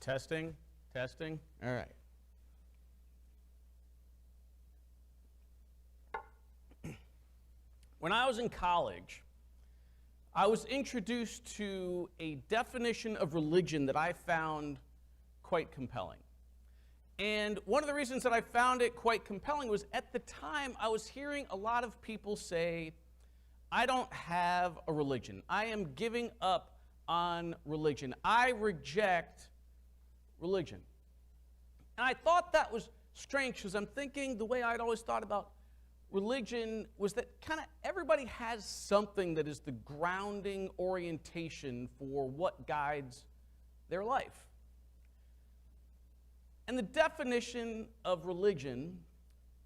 Testing, testing. All right. When I was in college, I was introduced to a definition of religion that I found quite compelling. And one of the reasons that I found it quite compelling was at the time I was hearing a lot of people say, I don't have a religion. I am giving up on religion. I reject religion. And I thought that was strange because I'm thinking the way I'd always thought about religion was that kind of everybody has something that is the grounding orientation for what guides their life. And the definition of religion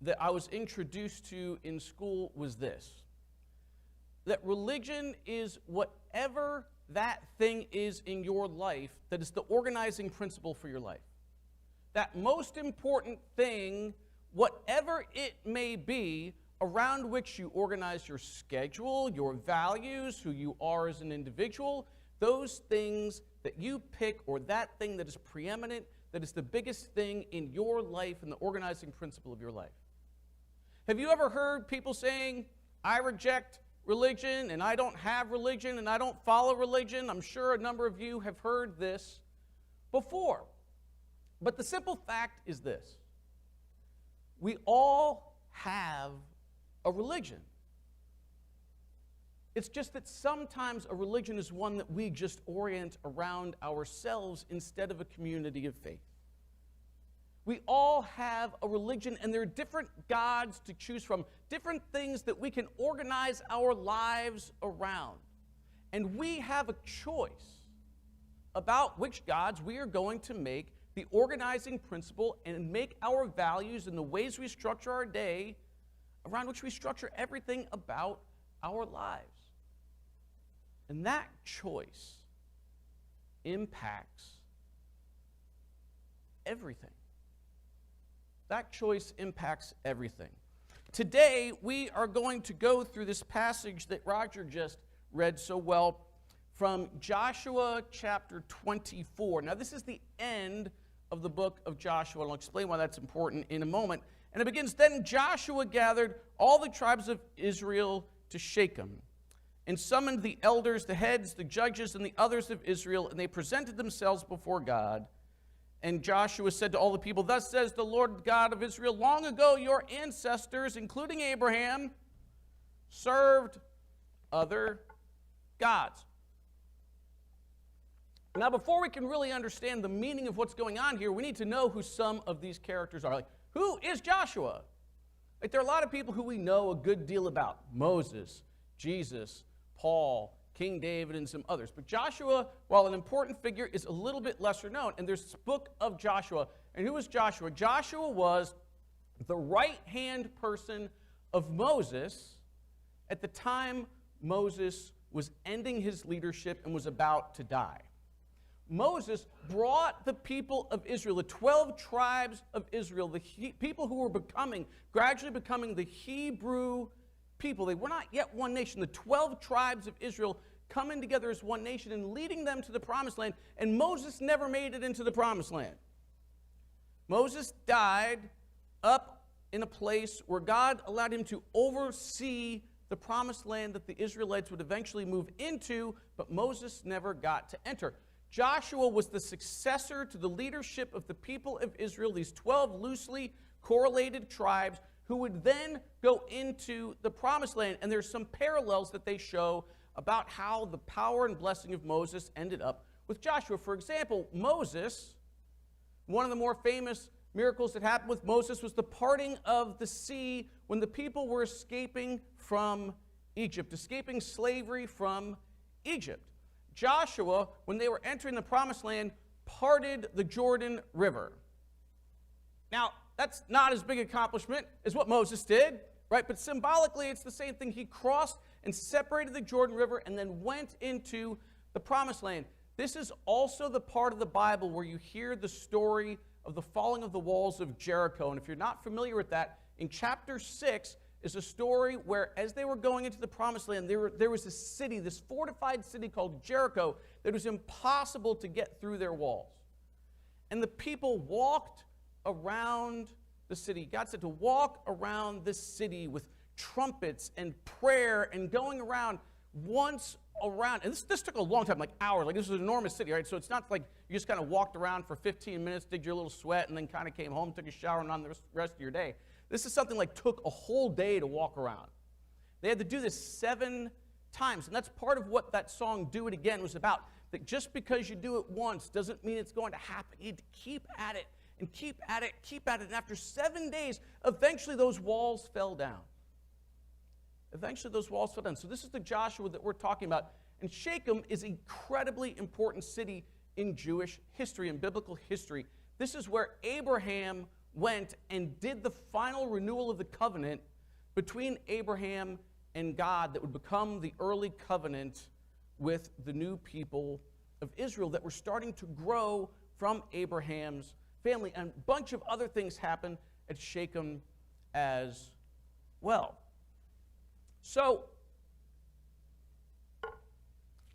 that I was introduced to in school was this: that religion is whatever that thing is in your life that is the organizing principle for your life. That most important thing, whatever it may be, around which you organize your schedule, your values, who you are as an individual, those things that you pick, or that thing that is preeminent, that is the biggest thing in your life and the organizing principle of your life. Have you ever heard people saying, I reject religion, and I don't have religion, and I don't follow religion? I'm sure a number of you have heard this before. But the simple fact is this: we all have a religion. It's just that sometimes a religion is one that we just orient around ourselves instead of a community of faith. We all have a religion, and there are different gods to choose from, different things that we can organize our lives around. And we have a choice about which gods we are going to make the organizing principle and make our values and the ways we structure our day around which we structure everything about our lives. And that choice impacts everything. That choice impacts everything. Today, we are going to go through this passage that Roger just read so well from Joshua chapter 24. Now, this is the end of the book of Joshua, and I'll explain why that's important in a moment. And it begins, Then Joshua gathered all the tribes of Israel to Shechem, and summoned the elders, the heads, the judges, and the others of Israel, and they presented themselves before God. And Joshua said to all the people, Thus says the Lord God of Israel, long ago your ancestors, including Abraham, served other gods. Now, before we can really understand the meaning of what's going on here, we need to know who some of these characters are. Like, who is Joshua? Like, there are a lot of people who we know a good deal about. Moses, Jesus, Paul, King David, and some others. But Joshua, while an important figure, is a little bit lesser known. And there's this book of Joshua. And who was Joshua? Joshua was the right-hand person of Moses at the time Moses was ending his leadership and was about to die. Moses brought the people of Israel, the 12 tribes of Israel, the people who were gradually becoming the Hebrew people. They were not yet one nation. The 12 tribes of Israel coming together as one nation and leading them to the promised land. And Moses never made it into the promised land. Moses died up in a place where God allowed him to oversee the promised land that the Israelites would eventually move into, but Moses never got to enter. Joshua was the successor to the leadership of the people of Israel, these 12 loosely correlated tribes who would then go into the promised land. And there's some parallels that they show about how the power and blessing of Moses ended up with Joshua. For example, Moses, one of the more famous miracles that happened with Moses was the parting of the sea when the people were escaping from Egypt, escaping slavery from Egypt. Joshua, when they were entering the promised land, parted the Jordan River. Now, that's not as big an accomplishment as what Moses did, right? But symbolically, it's the same thing. He crossed and separated the Jordan River and then went into the promised land. This is also the part of the Bible where you hear the story of the falling of the walls of Jericho. And if you're not familiar with that, in chapter 6 is a story where as they were going into the promised land, there was a city, this fortified city called Jericho, that was impossible to get through their walls. And the people walked around the city. God said to walk around this city with trumpets and prayer and going around once around. And this took a long time, like hours. Like, this was an enormous city, right? So it's not like you just kind of walked around for 15 minutes, did your little sweat, and then kind of came home, took a shower, and on the rest of your day. This is something like took a whole day to walk around. They had to do this 7 times. And that's part of what that song, Do It Again, was about. That just because you do it once doesn't mean it's going to happen. You need to keep at it and keep at it, keep at it. And after 7 days, eventually those walls fell down. Eventually those walls fell down. So this is the Joshua that we're talking about. And Shechem is an incredibly important city in Jewish history, in biblical history. This is where Abraham went and did the final renewal of the covenant between Abraham and God that would become the early covenant with the new people of Israel that were starting to grow from Abraham's family. And a bunch of other things happen at Shechem as well. So,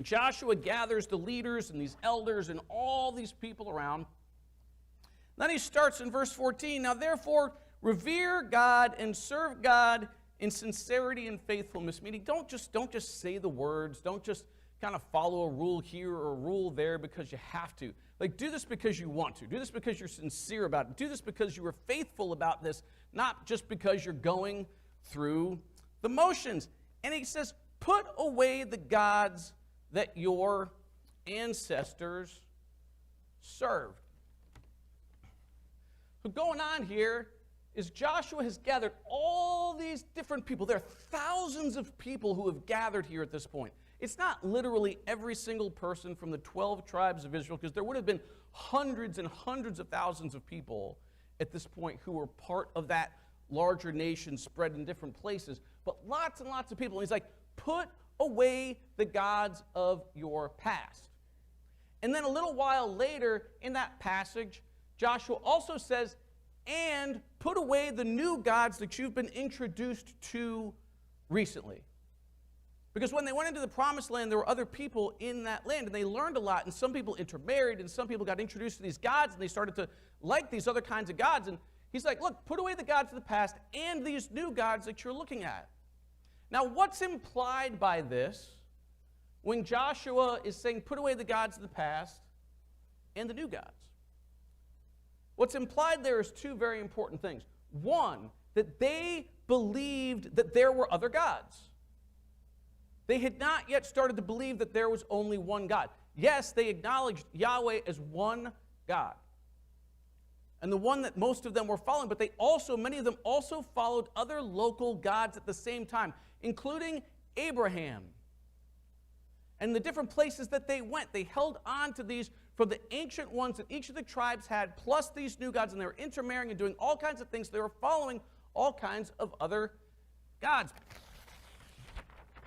Joshua gathers the leaders and these elders and all these people around. Then he starts in verse 14. Now, therefore, revere God and serve God in sincerity and faithfulness. Meaning, don't just say the words. Don't just kind of follow a rule here or a rule there because you have to. Like, do this because you want to. Do this because you're sincere about it. Do this because you are faithful about this, not just because you're going through the motions. And he says, put away the gods that your ancestors served. What's going on here is Joshua has gathered all these different people. There are thousands of people who have gathered here at this point. It's not literally every single person from the 12 tribes of Israel, because there would have been hundreds and hundreds of thousands of people at this point who were part of that larger nation spread in different places. But lots and lots of people. And he's like, put away the gods of your past. And then a little while later in that passage, Joshua also says, and put away the new gods that you've been introduced to recently. Because when they went into the promised land, there were other people in that land, and they learned a lot, and some people intermarried, and some people got introduced to these gods, and they started to like these other kinds of gods. And he's like, look, put away the gods of the past and these new gods that you're looking at. Now, what's implied by this when Joshua is saying, put away the gods of the past and the new gods? What's implied there is 2 very important things. One, that they believed that there were other gods. They had not yet started to believe that there was only one God. Yes, they acknowledged Yahweh as one God, and the one that most of them were following, but many of them also followed other local gods at the same time, including Abraham. And the different places that they went, they held on to these from the ancient ones that each of the tribes had, plus these new gods, and they were intermarrying and doing all kinds of things. They were following all kinds of other gods.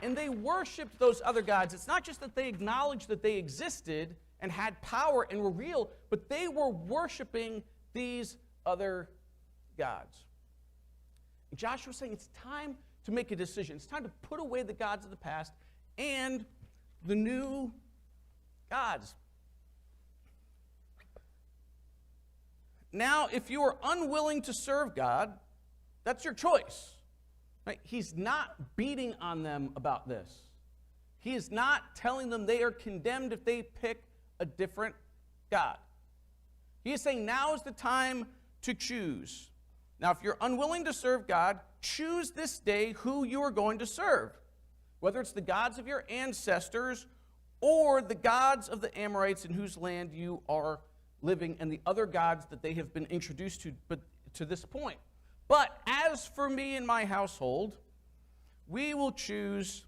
And they worshiped those other gods. It's not just that they acknowledged that they existed and had power and were real, but they were worshiping these other gods. And Joshua was saying it's time to make a decision. It's time to put away the gods of the past and the new gods. Now, if you are unwilling to serve God, that's your choice. Right? He's not beating on them about this. He is not telling them they are condemned if they pick a different God. He is saying now is the time to choose. Now, if you're unwilling to serve God, choose this day who you are going to serve, whether it's the gods of your ancestors or the gods of the Amorites in whose land you are living, and the other gods that they have been introduced to this point. But as for me and my household, we will choose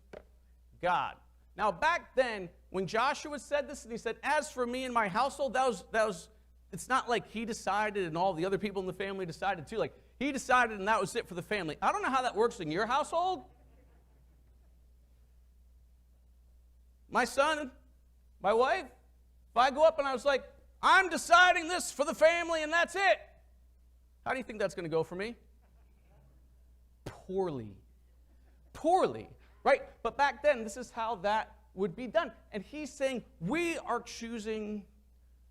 God. Now, back then, when Joshua said this, and he said, as for me and my household, that was it's not like he decided and all the other people in the family decided too. Like, he decided and that was it for the family. I don't know how that works in your household. My son, my wife, if I go up and I was like, I'm deciding this for the family and that's it, how do you think that's going to go for me? Poorly, right? But back then, this is how that would be done. And he's saying, we are choosing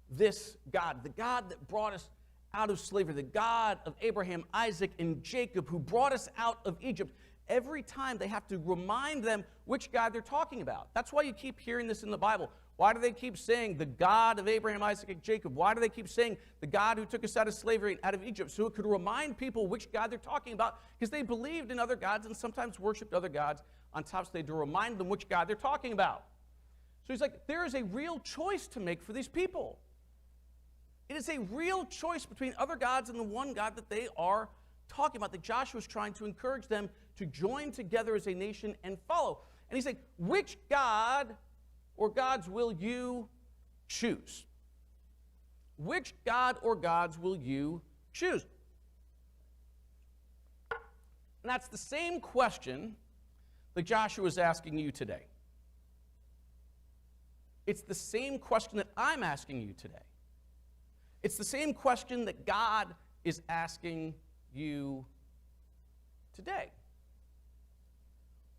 this God, the God that brought us out of slavery, the God of Abraham, Isaac, and Jacob, who brought us out of Egypt. Every time they have to remind them which God they're talking about. That's why you keep hearing this in the Bible. Why do they keep saying the God of Abraham, Isaac, and Jacob? Why do they keep saying the God who took us out of slavery and out of Egypt? So it could remind people which God they're talking about, because they believed in other gods and sometimes worshiped other gods on top, so they had to remind them which God they're talking about. So he's like, there is a real choice to make for these people. It is a real choice between other gods and the one God that they are talking about, that Joshua is trying to encourage them to join together as a nation and follow. And he's saying, which God or gods will you choose? Which God or gods will you choose? And that's the same question that Joshua is asking you today. It's the same question that I'm asking you today. It's the same question that God is asking you today.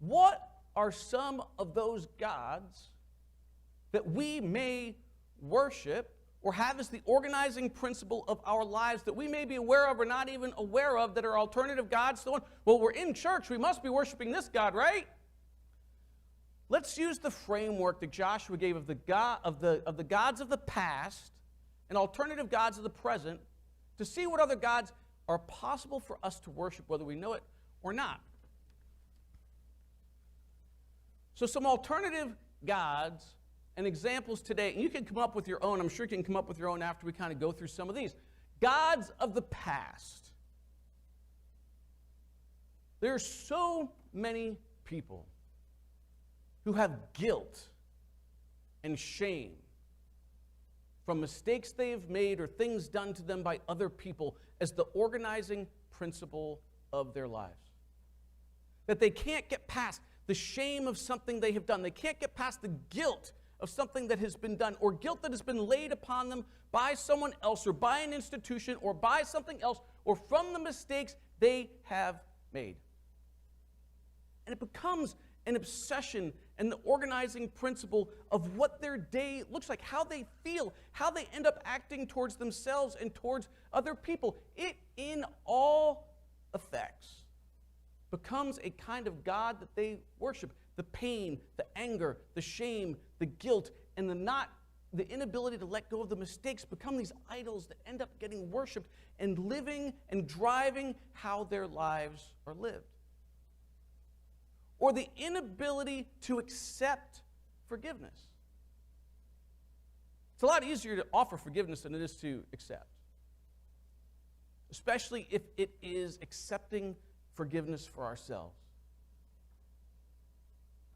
What are some of those gods that we may worship or have as the organizing principle of our lives that we may be aware of or not even aware of, that are alternative gods? Well, we're in church, we must be worshiping this God, right? Let's use the framework that Joshua gave of the gods of the past and alternative gods of the present to see what other gods are possible for us to worship, whether we know it or not. So some alternative gods and examples today, and you can come up with your own. I'm sure you can come up with your own after we kind of go through some of these. Gods of the past. There are so many people who have guilt and shame from mistakes they have made or things done to them by other people as the organizing principle of their lives. That they can't get past the shame of something they have done. They can't get past the guilt of something that has been done, or guilt that has been laid upon them by someone else or by an institution or by something else, or from the mistakes they have made. And it becomes an obsession and the organizing principle of what their day looks like, how they feel, how they end up acting towards themselves and towards other people. It, in all effects, becomes a kind of God that they worship. The pain, the anger, the shame, the guilt, and the inability to let go of the mistakes become these idols that end up getting worshipped and living and driving how their lives are lived. Or the inability to accept forgiveness. It's a lot easier to offer forgiveness than it is to accept, especially if it is accepting forgiveness for ourselves.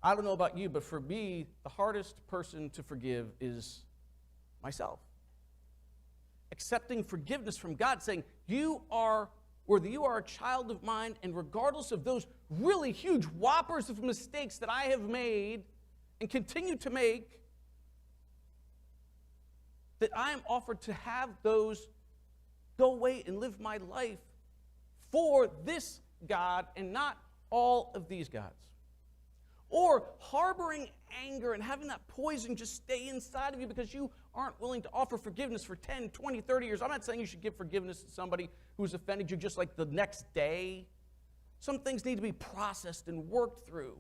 I don't know about you, but for me, the hardest person to forgive is myself. Accepting forgiveness from God, saying, you are a child of mine, and regardless of those really huge whoppers of mistakes that I have made and continue to make, that I am offered to have those go away and live my life for this God and not all of these gods. Or harboring anger and having that poison just stay inside of you because you aren't willing to offer forgiveness for 10, 20, 30 years. I'm not saying you should give forgiveness to somebody who's offended you just like the next day. Some things need to be processed and worked through.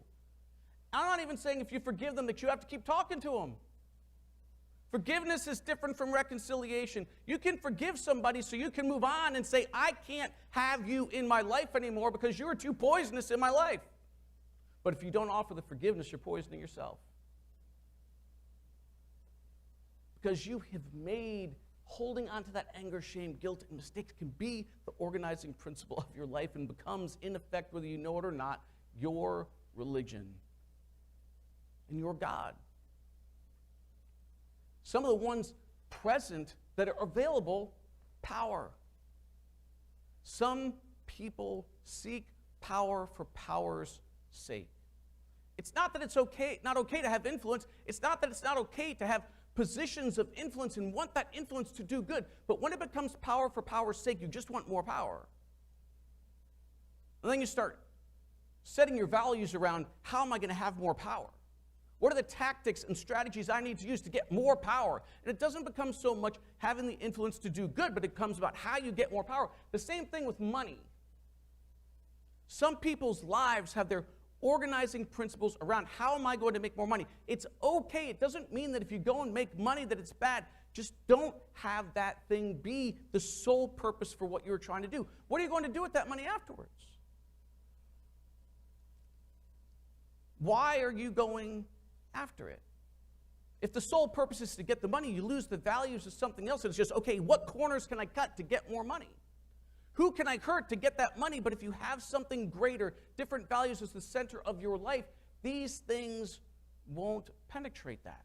I'm not even saying if you forgive them that you have to keep talking to them. Forgiveness is different from reconciliation. You can forgive somebody so you can move on and say, I can't have you in my life anymore because you are too poisonous in my life. But if you don't offer the forgiveness, you're poisoning yourself. Because you have made holding on to that anger, shame, guilt, and mistakes can be the organizing principle of your life and becomes, in effect, whether you know it or not, your religion and your God. Some of the ones present that are available, power. Some people seek power for power's sake. It's not that it's not okay to have influence. It's not that it's not okay to have positions of influence and want that influence to do good. But when it becomes power for power's sake, you just want more power. And then you start setting your values around, how am I going to have more power? What are the tactics and strategies I need to use to get more power? And it doesn't become so much having the influence to do good, but it comes about how you get more power. The same thing with money. Some people's lives have their organizing principles around how am I going to make more money. It's okay. It doesn't mean that if you go and make money that it's bad. Just don't have that thing be the sole purpose for what you're trying to do. What are you going to do with that money afterwards? Why are you going after it? If the sole purpose is to get the money, you lose the values of something else. It's just, okay, what corners can I cut to get more money? Who can I hurt to get that money? But if you have something greater, different values as the center of your life, these things won't penetrate that.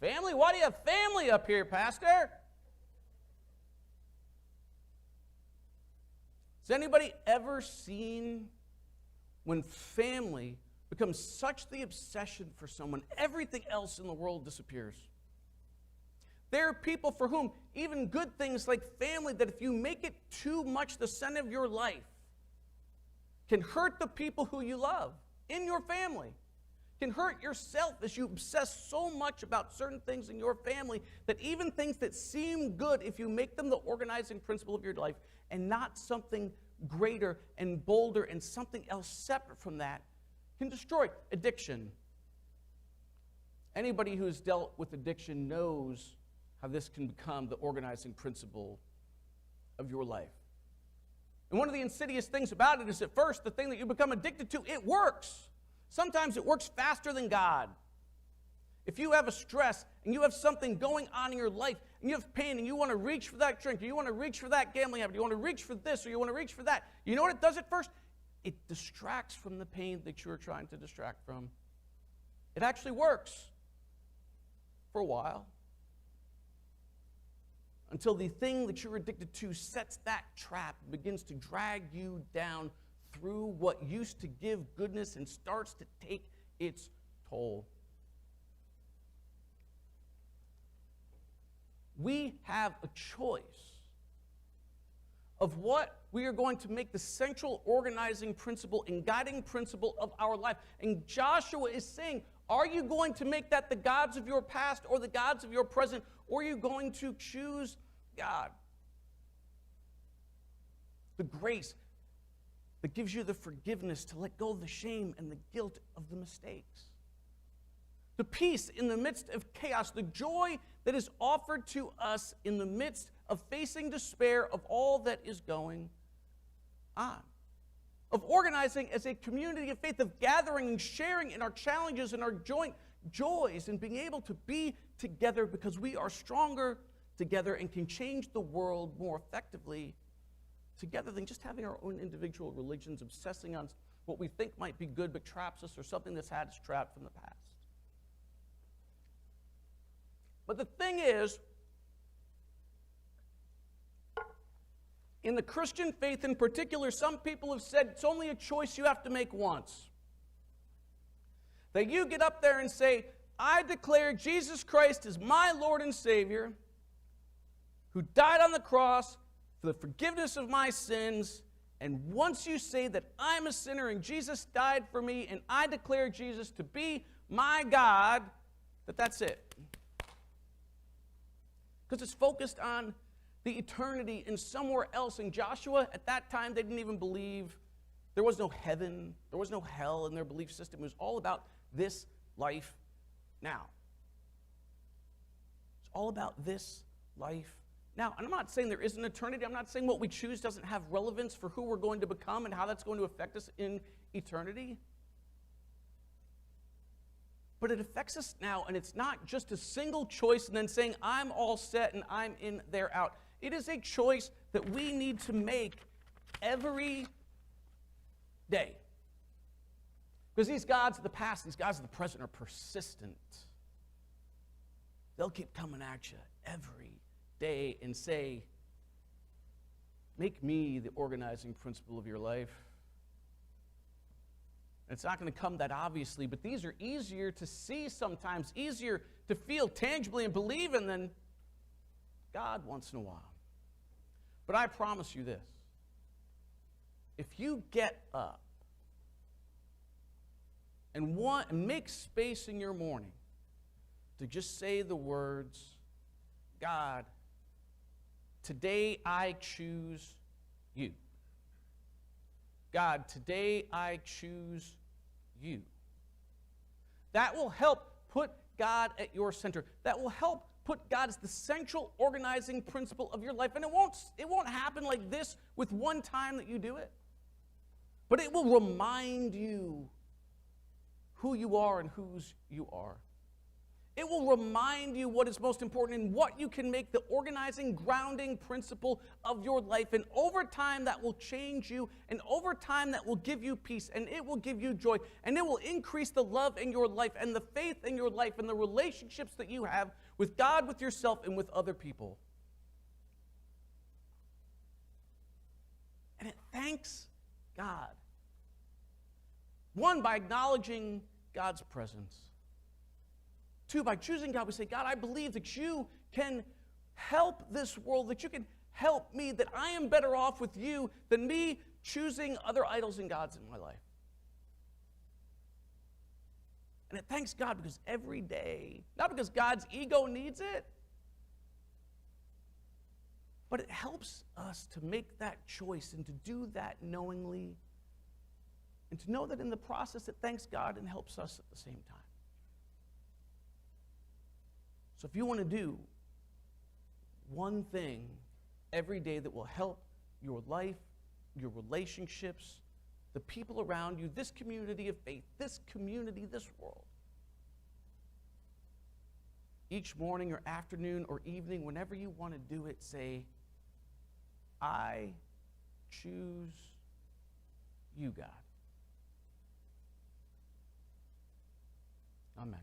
Family? Why do you have family up here, Pastor? Has anybody ever seen when family becomes such the obsession for someone, everything else in the world disappears? There are people for whom even good things like family, that if you make it too much the center of your life, can hurt the people who you love in your family, can hurt yourself as you obsess so much about certain things in your family that even things that seem good, if you make them the organizing principle of your life and not something greater and bolder and something else separate from that, can destroy. Addiction. Anybody who's dealt with addiction knows how this can become the organizing principle of your life. And one of the insidious things about it is, at first, the thing that you become addicted to, it works. Sometimes it works faster than God. If you have a stress and you have something going on in your life and you have pain and you want to reach for that drink or you want to reach for that gambling habit, you want to reach for this or you want to reach for that, you know what it does at first? It distracts from the pain that you're trying to distract from. It actually works for a while, until the thing that you're addicted to sets that trap, begins to drag you down through what used to give goodness and starts to take its toll. We have a choice of what we are going to make the central organizing principle and guiding principle of our life. And Joshua is saying, are you going to make that the gods of your past or the gods of your present, or are you going to choose God? The grace that gives you the forgiveness to let go of the shame and the guilt of the mistakes. The peace in the midst of chaos, the joy that is offered to us in the midst of facing despair of all that is going on. Of organizing as a community of faith, of gathering and sharing in our challenges and our joint joys, and being able to be together because we are stronger together and can change the world more effectively together than just having our own individual religions, obsessing on what we think might be good but traps us, or something that's had us trapped from the past. But the thing is, in the Christian faith in particular, some people have said it's only a choice you have to make once. That you get up there and say, I declare Jesus Christ is my Lord and Savior, who died on the cross for the forgiveness of my sins. And once you say that I'm a sinner and Jesus died for me and I declare Jesus to be my God, that's it. Because it's focused on the eternity and somewhere else. And Joshua, at that time, they didn't even believe. There was no heaven. There was no hell in their belief system. It was all about this life now. It's all about this life now. And I'm not saying there is an eternity. I'm not saying what we choose doesn't have relevance for who we're going to become and how that's going to affect us in eternity. But it affects us now, and it's not just a single choice and then saying, I'm all set and I'm in, they're out. It is a choice that we need to make every day. Because these gods of the past, these gods of the present are persistent. They'll keep coming at you every day and say, make me the organizing principle of your life. It's not going to come that obviously, but these are easier to see sometimes, easier to feel tangibly and believe in than God once in a while. But I promise you this. If you get up and make space in your morning to just say the words, God, today I choose you. God, today I choose you. That will help put God at your center. That will help put God as the central organizing principle of your life. And it won't happen like this with one time that you do it. But it will remind you who you are and whose you are. It will remind you what is most important and what you can make the organizing, grounding principle of your life. And over time, that will change you. And over time, that will give you peace. And it will give you joy. And it will increase the love in your life and the faith in your life and the relationships that you have with God, with yourself, and with other people. And it thanks God. One, by acknowledging God's presence. Two, by choosing God, we say, God, I believe that you can help this world, that you can help me, that I am better off with you than me choosing other idols and gods in my life. And it thanks God because every day, not because God's ego needs it, but it helps us to make that choice and to do that knowingly, and to know that in the process it thanks God and helps us at the same time. So if you want to do one thing every day that will help your life, your relationships, the people around you, this community of faith, this community, this world, each morning or afternoon or evening, whenever you want to do it, say, I choose you, God. Amen.